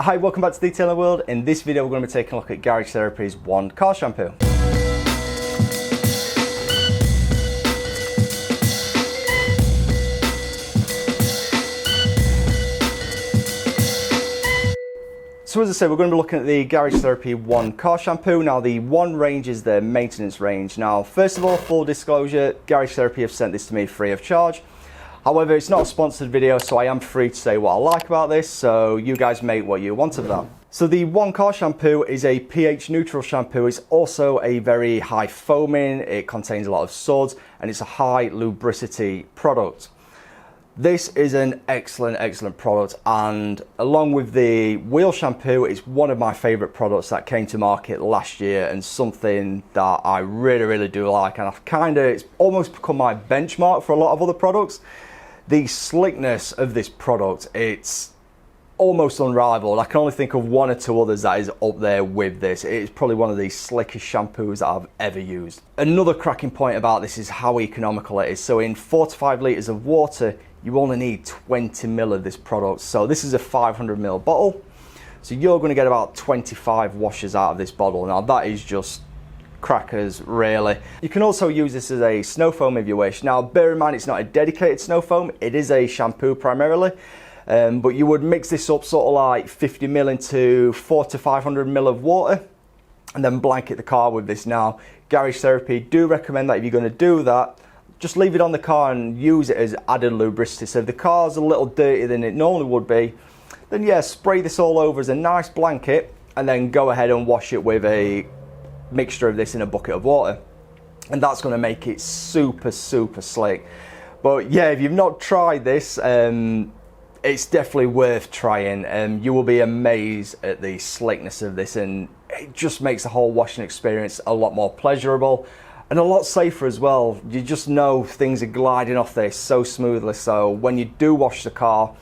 Hi, welcome back to Detailing World. In this video we're going to be taking a look at Garage Therapy's One Car Shampoo. So as I said, we're going to be looking at the Garage Therapy One Car Shampoo. Now the One range is their maintenance range. Now first of all, full disclosure, Garage Therapy have sent this to me free of charge. However, it's not a sponsored video, so I am free to say what I like about this, so you guys make what you want of that. So the One Car Shampoo is a pH neutral shampoo. It's also a very high foaming, it contains a lot of suds, and it's a high lubricity product. This is an excellent product, and along with the wheel shampoo, it's one of my favorite products that came to market last year and something that I really do like, and it's almost become my benchmark for a lot of other products. The slickness of this product, it's almost unrivaled. I can only think of one or two others that is up there with this. It's probably one of the slickest shampoos that I've ever used. Another cracking point about this is how economical it is. So in 4 to 5 litres of water, you only need 20 ml of this product. So this is a 500 ml bottle. So you're going to get about 25 washes out of this bottle. Now that is just crackers, really. You can also use this as a snow foam if you wish. Now bear in mind, it's not a dedicated snow foam, it is a shampoo primarily, but you would mix this up sort of like 50 ml into 400 to 500 ml of water and then blanket the car with this. Now Garage Therapy do recommend that if you're going to do that, just leave it on the car and use it as added lubricity. So if the car's a little dirtier than it normally would be, then yeah, spray this all over as a nice blanket and then go ahead and wash it with a mixture of this in a bucket of water, and that's going to make it super slick. But yeah, if you've not tried this, it's definitely worth trying. You will be amazed at the slickness of this, and it just makes the whole washing experience a lot more pleasurable and a lot safer as well. You just know things are gliding off there so smoothly, so when you do wash the car,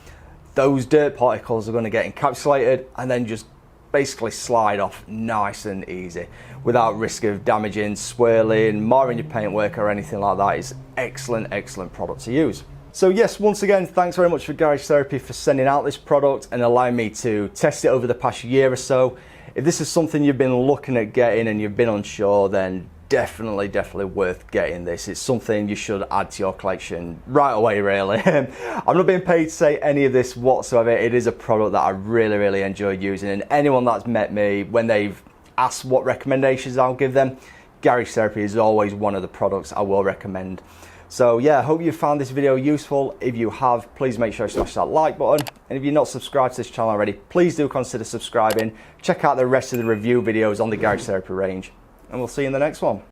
those dirt particles are going to get encapsulated and then just basically slide off nice and easy without risk of damaging, swirling, marring your paintwork or anything like that. It's excellent product to use. So yes, once again, thanks very much for Garage Therapy for sending out this product and allowing me to test it over the past year or so. If this is something you've been looking at getting and you've been unsure, then definitely worth getting this. It's something you should add to your collection right away, really. I'm not being paid to say any of this whatsoever. It is a product that I really enjoy using, and anyone that's met me, when they've asked what recommendations I'll give them, Garage Therapy is always one of the products I will recommend. So yeah, I hope you found this video useful. If you have, please make sure to smash that like button, and if you're not subscribed to this channel already, please do consider subscribing. Check out the rest of the review videos on the Garage Therapy range, and we'll see you in the next one.